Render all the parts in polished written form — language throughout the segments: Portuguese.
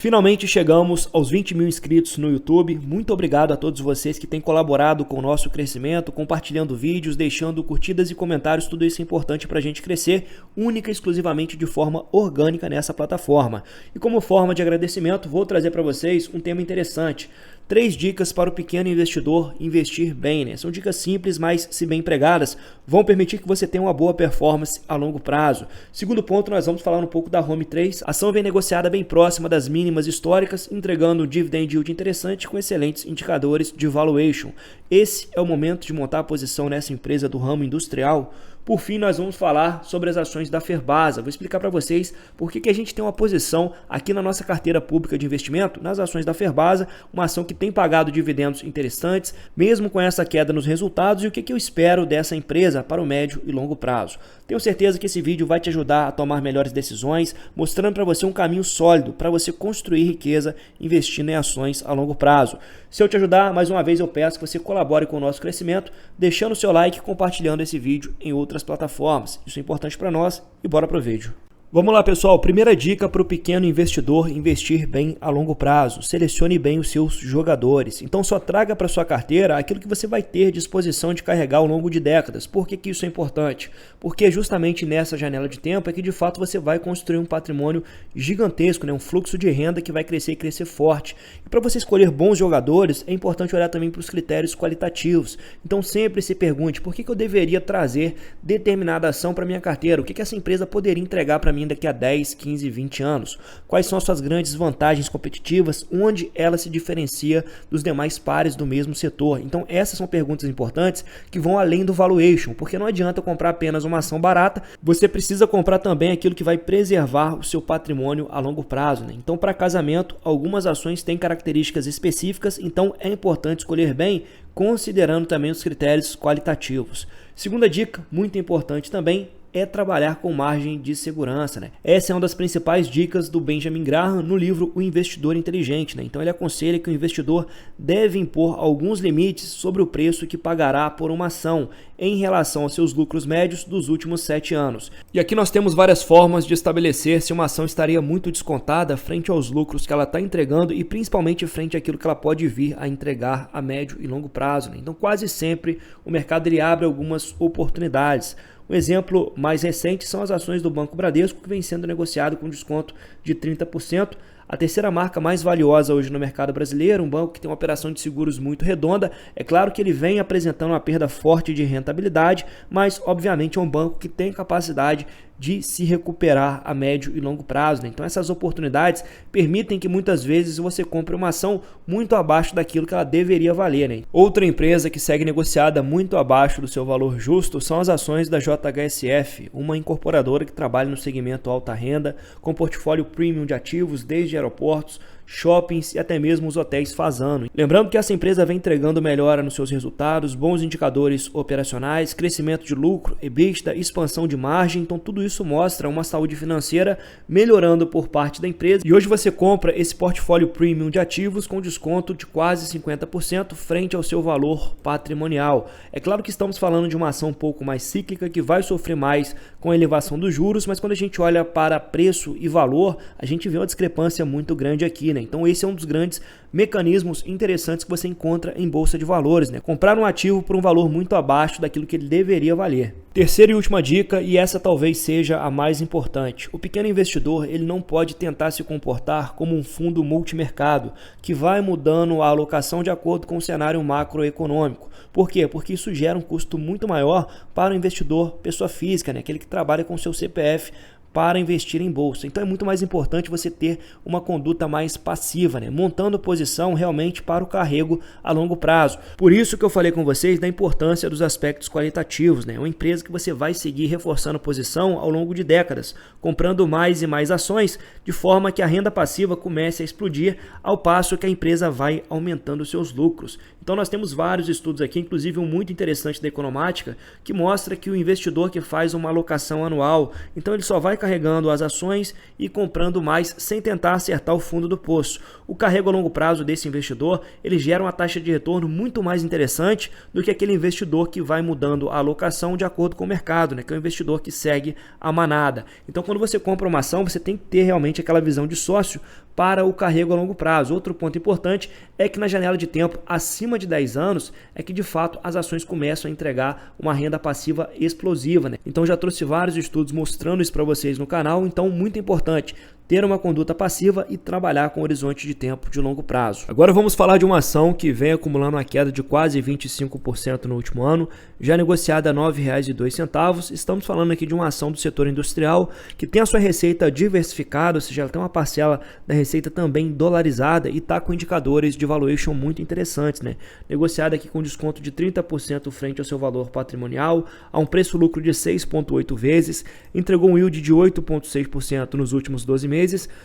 Finalmente chegamos aos 20 mil inscritos no YouTube. Muito obrigado a todos vocês que têm colaborado com o nosso crescimento, compartilhando vídeos, deixando curtidas e comentários. Tudo isso é importante para a gente crescer única e exclusivamente de forma orgânica nessa plataforma. E como forma de agradecimento, vou trazer para vocês um tema interessante. 3 dicas para o pequeno investidor investir bem, né? São dicas simples, mas se bem empregadas, vão permitir que você tenha uma boa performance a longo prazo. Segundo ponto, nós vamos falar um pouco da Home3. A ação vem negociada bem próxima das mínimas históricas, entregando um dividend yield interessante com excelentes indicadores de valuation. Esse é o momento de montar a posição nessa empresa do ramo industrial. Por fim, nós vamos falar sobre as ações da Ferbasa. Vou explicar para vocês por que a gente tem uma posição aqui na nossa carteira pública de investimento nas ações da Ferbasa, uma ação que tem pagado dividendos interessantes, mesmo com essa queda nos resultados, e o que eu espero dessa empresa para o médio e longo prazo. Tenho certeza que esse vídeo vai te ajudar a tomar melhores decisões, mostrando para você um caminho sólido para você construir riqueza investindo em ações a longo prazo. Se eu te ajudar, mais uma vez eu peço que você colabore com o nosso crescimento, deixando o seu like e compartilhando esse vídeo em outras plataformas. Isso é importante para nós e bora pro vídeo. Vamos lá, pessoal. Primeira dica para o pequeno investidor investir bem a longo prazo. Selecione bem os seus jogadores. Então, só traga para sua carteira aquilo que você vai ter disposição de carregar ao longo de décadas. Por que isso é importante? Porque justamente nessa janela de tempo é que, de fato, você vai construir um patrimônio gigantesco, né? Um fluxo de renda que vai crescer e crescer forte. E para você escolher bons jogadores, é importante olhar também para os critérios qualitativos. Então, sempre se pergunte por que eu deveria trazer determinada ação para minha carteira? O que essa empresa poderia entregar para mim daqui a 10, 15, 20 anos? Quais são as suas grandes vantagens competitivas? Onde ela se diferencia dos demais pares do mesmo setor? Então essas são perguntas importantes que vão além do valuation, porque não adianta comprar apenas uma ação barata, você precisa comprar também aquilo que vai preservar o seu patrimônio a longo prazo, né? Então, para casamento, algumas ações têm características específicas, então é importante escolher bem, considerando também os critérios qualitativos. Segunda dica, muito importante também, é trabalhar com margem de segurança, né? Essa é uma das principais dicas do Benjamin Graham no livro O Investidor Inteligente, né? Então ele aconselha que o investidor deve impor alguns limites sobre o preço que pagará por uma ação em relação aos seus lucros médios dos últimos 7 anos. E aqui nós temos várias formas de estabelecer se uma ação estaria muito descontada frente aos lucros que ela está entregando e principalmente frente àquilo que ela pode vir a entregar a médio e longo prazo, né? Então quase sempre o mercado ele abre algumas oportunidades. Um exemplo mais recente são as ações do Banco Bradesco, que vem sendo negociado com desconto de 30%. A terceira marca mais valiosa hoje no mercado brasileiro, um banco que tem uma operação de seguros muito redonda. É claro que ele vem apresentando uma perda forte de rentabilidade, mas obviamente é um banco que tem capacidade de se recuperar a médio e longo prazo, né? Então essas oportunidades permitem que muitas vezes você compre uma ação muito abaixo daquilo que ela deveria valer, né? Outra empresa que segue negociada muito abaixo do seu valor justo são as ações da JHSF, uma incorporadora que trabalha no segmento alta renda, com portfólio premium de ativos desde aeroportos, shoppings e até mesmo os hotéis Fasano. Lembrando que essa empresa vem entregando melhora nos seus resultados, bons indicadores operacionais, crescimento de lucro, EBITDA, expansão de margem, então tudo isso mostra uma saúde financeira melhorando por parte da empresa. E hoje você compra esse portfólio premium de ativos com desconto de quase 50% frente ao seu valor patrimonial. É claro que estamos falando de uma ação um pouco mais cíclica que vai sofrer mais com a elevação dos juros, mas quando a gente olha para preço e valor, a gente vê uma discrepância muito grande aqui, né? Então esse é um dos grandes mecanismos interessantes que você encontra em bolsa de valores, né? Comprar um ativo por um valor muito abaixo daquilo que ele deveria valer. Terceira e última dica, e essa talvez seja a mais importante. O pequeno investidor ele não pode tentar se comportar como um fundo multimercado, que vai mudando a alocação de acordo com o cenário macroeconômico. Por quê? Porque isso gera um custo muito maior para o investidor pessoa física, né? Aquele que trabalha com seu CPF para investir em bolsa. Então é muito mais importante você ter uma conduta mais passiva, né? Montando posição realmente para o carrego a longo prazo. Por isso que eu falei com vocês da importância dos aspectos qualitativos, né? Uma empresa que você vai seguir reforçando posição ao longo de décadas, comprando mais e mais ações, de forma que a renda passiva comece a explodir ao passo que a empresa vai aumentando seus lucros. Então nós temos vários estudos aqui, inclusive um muito interessante da Economática, que mostra que o investidor que faz uma alocação anual, então ele só vai recarregando as ações e comprando mais sem tentar acertar o fundo do poço. O carrego a longo prazo desse investidor, ele gera uma taxa de retorno muito mais interessante do que aquele investidor que vai mudando a alocação de acordo com o mercado, né? Que é o investidor que segue a manada. Então, quando você compra uma ação, você tem que ter realmente aquela visão de sócio para o carrego a longo prazo. Outro ponto importante é que na janela de tempo acima de 10 anos é que de fato as ações começam a entregar uma renda passiva explosiva, né? Então já trouxe vários estudos mostrando isso para vocês no canal, então muito importante ter uma conduta passiva e trabalhar com horizonte de tempo de longo prazo. Agora vamos falar de uma ação que vem acumulando uma queda de quase 25% no último ano, já negociada a R$ 9,02. Estamos falando aqui de uma ação do setor industrial que tem a sua receita diversificada, ou seja, ela tem uma parcela da receita também dolarizada e está com indicadores de valuation muito interessantes, né? Negociada aqui com desconto de 30% frente ao seu valor patrimonial, a um preço-lucro de 6,8 vezes, entregou um yield de 8,6% nos últimos 12 meses,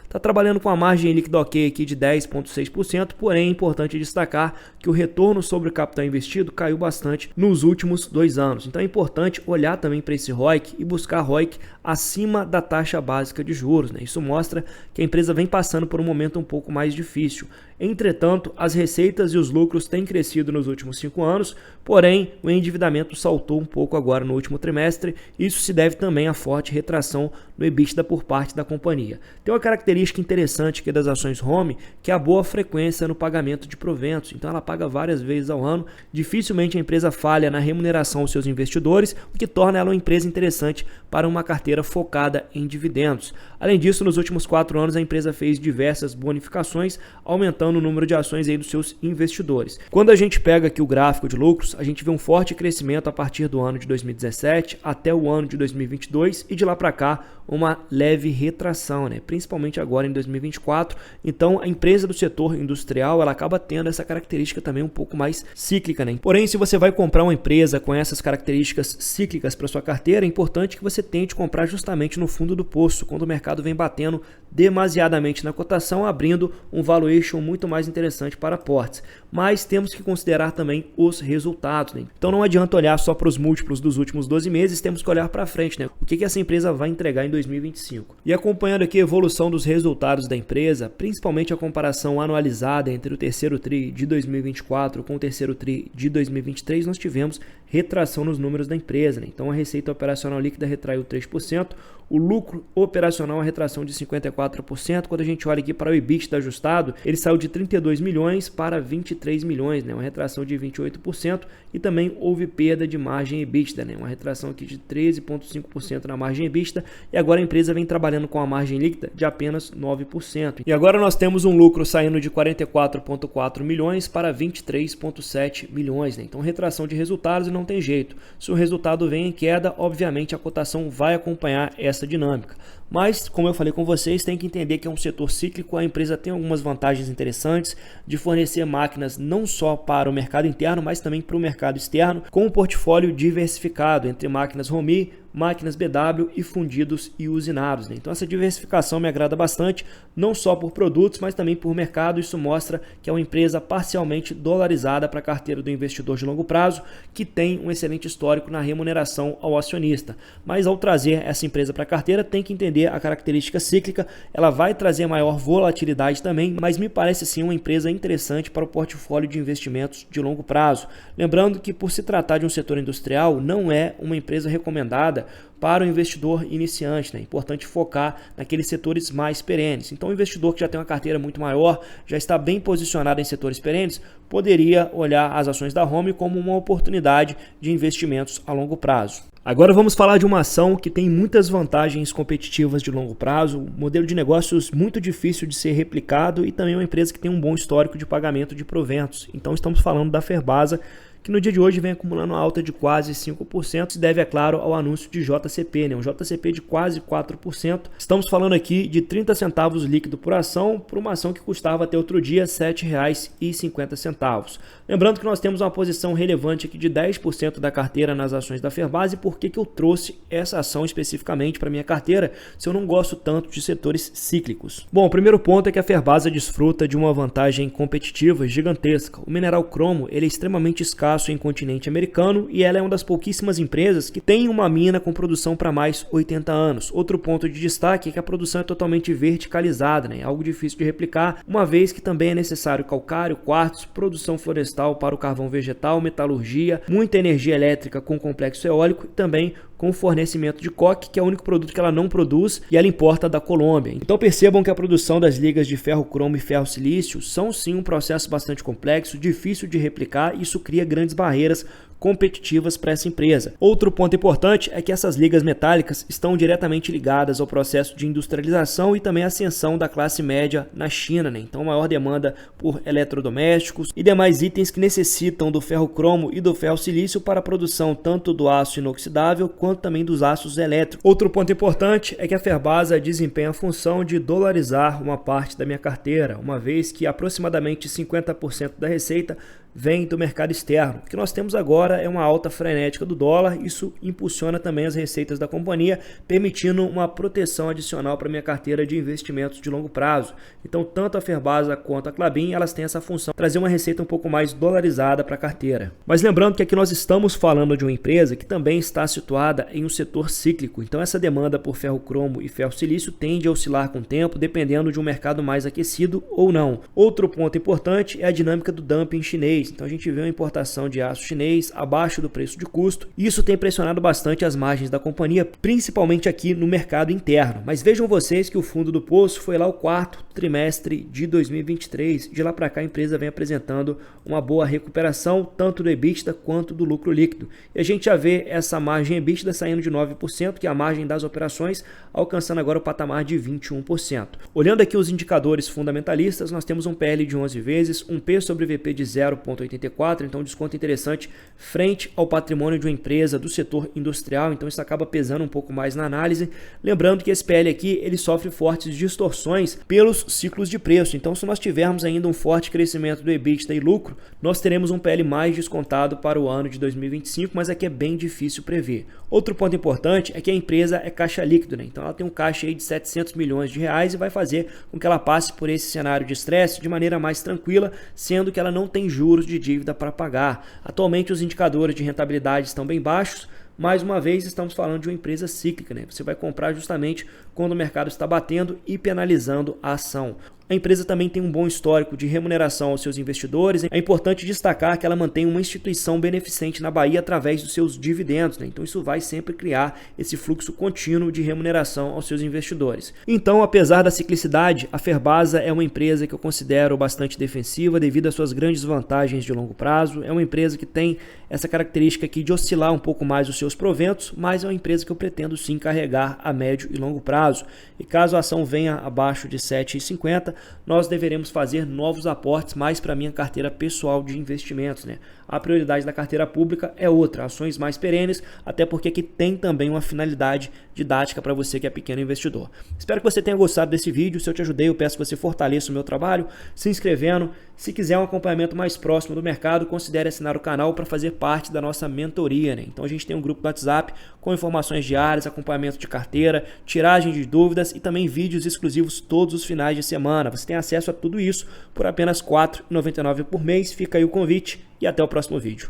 está trabalhando com a margem líquida ok aqui de 10,6%, porém é importante destacar que o retorno sobre o capital investido caiu bastante nos últimos 2 anos. Então é importante olhar também para esse ROIC e buscar ROIC acima da taxa básica de juros, né? Isso mostra que a empresa vem passando por um momento um pouco mais difícil. Entretanto, as receitas e os lucros têm crescido nos últimos 5 anos, porém o endividamento saltou um pouco agora no último trimestre. Isso se deve também à forte retração no EBITDA por parte da companhia. Tem uma característica interessante aqui das ações Home, que é a boa frequência no pagamento de proventos. Então ela paga várias vezes ao ano, dificilmente a empresa falha na remuneração aos seus investidores, o que torna ela uma empresa interessante para uma carteira focada em dividendos. Além disso, nos últimos 4 anos a empresa fez diversas bonificações, aumentando o número de ações aí dos seus investidores. Quando a gente pega aqui o gráfico de lucros, a gente vê um forte crescimento a partir do ano de 2017 até o ano de 2022 e de lá para cá uma leve retração, né? Principalmente agora em 2024. Então a empresa do setor industrial ela acaba tendo essa característica também um pouco mais cíclica, né? Porém, se você vai comprar uma empresa com essas características cíclicas para sua carteira, é importante que você tente comprar justamente no fundo do poço, quando o mercado vem batendo demasiadamente na cotação, abrindo um valuation muito mais interessante para aportes. Mas temos que considerar também os resultados, né? Então não adianta olhar só para os múltiplos dos últimos 12 meses, temos que olhar para frente, né? O que essa empresa vai entregar em 2025. E acompanhando aqui a evolução dos resultados da empresa, principalmente a comparação anualizada entre o terceiro TRI de 2024 com o terceiro TRI de 2023, nós tivemos retração nos números da empresa, né? Então a receita operacional líquida retraiu 3%, o lucro operacional a retração de 54%. Quando a gente olha aqui para o EBITDA ajustado, ele saiu de 32 milhões para 23 milhões, né? Uma retração de 28%, e também houve perda de margem EBITDA, né? Uma retração aqui de 13,5% na margem EBITDA, e agora a empresa vem trabalhando com a margem líquida de apenas 9%. E agora nós temos um lucro saindo de 44,4 milhões para 23,7 milhões, né? Então retração de resultados e não tem jeito. Se o resultado vem em queda, obviamente a cotação vai acompanhar essa dinâmica. Mas, como eu falei com vocês, tem que entender que é um setor cíclico. A empresa tem algumas vantagens interessantes de fornecer máquinas não só para o mercado interno, mas também para o mercado externo, com um portfólio diversificado entre máquinas Romi, máquinas BW e fundidos e usinados, né? Então essa diversificação me agrada bastante, não só por produtos, mas também por mercado. Isso mostra que é uma empresa parcialmente dolarizada para a carteira do investidor de longo prazo, que tem um excelente histórico na remuneração ao acionista. Mas ao trazer essa empresa para a carteira, tem que entender a característica cíclica. Ela vai trazer maior volatilidade também, mas me parece sim uma empresa interessante para o portfólio de investimentos de longo prazo. Lembrando que, por se tratar de um setor industrial, não é uma empresa recomendada para o investidor iniciante, né? É importante focar naqueles setores mais perenes. Então o investidor que já tem uma carteira muito maior, já está bem posicionado em setores perenes, poderia olhar as ações da Home como uma oportunidade de investimentos a longo prazo. Agora vamos falar de uma ação que tem muitas vantagens competitivas de longo prazo, um modelo de negócios muito difícil de ser replicado e também uma empresa que tem um bom histórico de pagamento de proventos. Então estamos falando da Ferbasa, que no dia de hoje vem acumulando uma alta de quase 5%, se deve, é claro, ao anúncio de JCP, né? Um JCP de quase 4%. Estamos falando aqui de 30 centavos líquido por ação, por uma ação que custava até outro dia R$ 7,50. Lembrando que nós temos uma posição relevante aqui de 10% da carteira nas ações da Ferbasa. E por que eu trouxe essa ação especificamente para minha carteira, se eu não gosto tanto de setores cíclicos? Bom, o primeiro ponto é que a Ferbasa desfruta de uma vantagem competitiva gigantesca. O mineral cromo ele é extremamente escasso escasso em continente americano e ela é uma das pouquíssimas empresas que tem uma mina com produção para mais 80 anos. Outro ponto de destaque é que a produção é totalmente verticalizada, né? Algo difícil de replicar, uma vez que também é necessário calcário, quartzo, produção florestal para o carvão vegetal, metalurgia, muita energia elétrica com complexo eólico e também com fornecimento de coque, que é o único produto que ela não produz e ela importa da Colômbia. Então percebam que a produção das ligas de ferro cromo e ferro silício são sim um processo bastante complexo, difícil de replicar e isso cria grandes barreiras competitivas para essa empresa. Outro ponto importante é que essas ligas metálicas estão diretamente ligadas ao processo de industrialização e também ascensão da classe média na China, né? Então maior demanda por eletrodomésticos e demais itens que necessitam do ferro cromo e do ferro silício para a produção tanto do aço inoxidável quanto também dos aços elétricos. Outro ponto importante é que a Ferbasa desempenha a função de dolarizar uma parte da minha carteira, uma vez que aproximadamente 50% da receita vem do mercado externo. O que nós temos agora é uma alta frenética do dólar, isso impulsiona também as receitas da companhia, permitindo uma proteção adicional para minha carteira de investimentos de longo prazo. Então, tanto a Ferbasa quanto a Klabin, elas têm essa função de trazer uma receita um pouco mais dolarizada para a carteira. Mas lembrando que aqui nós estamos falando de uma empresa que também está situada em um setor cíclico, então essa demanda por ferro cromo e ferro silício tende a oscilar com o tempo, dependendo de um mercado mais aquecido ou não. Outro ponto importante é a dinâmica do dumping chinês. Então a gente vê uma importação de aço chinês abaixo do preço de custo. Isso tem pressionado bastante as margens da companhia, principalmente aqui no mercado interno. Mas vejam vocês que o fundo do poço foi lá o quarto trimestre de 2023. De lá para cá a empresa vem apresentando uma boa recuperação, tanto do EBITDA quanto do lucro líquido. E a gente já vê essa margem EBITDA saindo de 9%, que é a margem das operações, alcançando agora o patamar de 21%. Olhando aqui os indicadores fundamentalistas, nós temos um PL de 11 vezes, um P sobre VP de 0,84, então um desconto interessante frente ao patrimônio de uma empresa do setor industrial, então isso acaba pesando um pouco mais na análise. Lembrando que esse PL aqui, ele sofre fortes distorções pelos ciclos de preço, então se nós tivermos ainda um forte crescimento do EBITDA e lucro, nós teremos um PL mais descontado para o ano de 2025, mas aqui é bem difícil prever. Outro ponto importante é que a empresa é caixa líquido, né? Então ela tem um caixa aí de 700 milhões de reais e vai fazer com que ela passe por esse cenário de estresse de maneira mais tranquila, sendo que ela não tem juros de dívida para pagar. Atualmente os indicadores de rentabilidade estão bem baixos. Mais uma vez estamos falando de uma empresa cíclica, né? Você vai comprar justamente quando o mercado está batendo e penalizando a ação. A empresa também tem um bom histórico de remuneração aos seus investidores. É importante destacar que ela mantém uma instituição beneficente na Bahia através dos seus dividendos, né? Então isso vai sempre criar esse fluxo contínuo de remuneração aos seus investidores. Então, apesar da ciclicidade, a Ferbasa é uma empresa que eu considero bastante defensiva devido às suas grandes vantagens de longo prazo. É uma empresa que tem essa característica aqui de oscilar um pouco mais os seus proventos, mas é uma empresa que eu pretendo sim carregar a médio e longo prazo. E caso a ação venha abaixo de R$ 7,50, nós deveremos fazer novos aportes mais para a minha carteira pessoal de investimentos, né? A prioridade da carteira pública é outra, ações mais perenes, até porque aqui tem também uma finalidade didática para você que é pequeno investidor. Espero que você tenha gostado desse vídeo. Se eu te ajudei, eu peço que você fortaleça o meu trabalho se inscrevendo. Se quiser um acompanhamento mais próximo do mercado, considere assinar o canal para fazer parte da nossa mentoria, né? Então a gente tem um grupo no WhatsApp com informações diárias, acompanhamento de carteira, tiragem de dúvidas e também vídeos exclusivos todos os finais de semana. Você tem acesso a tudo isso por apenas R$ 4,99 por mês. Fica aí o convite e até o próximo vídeo.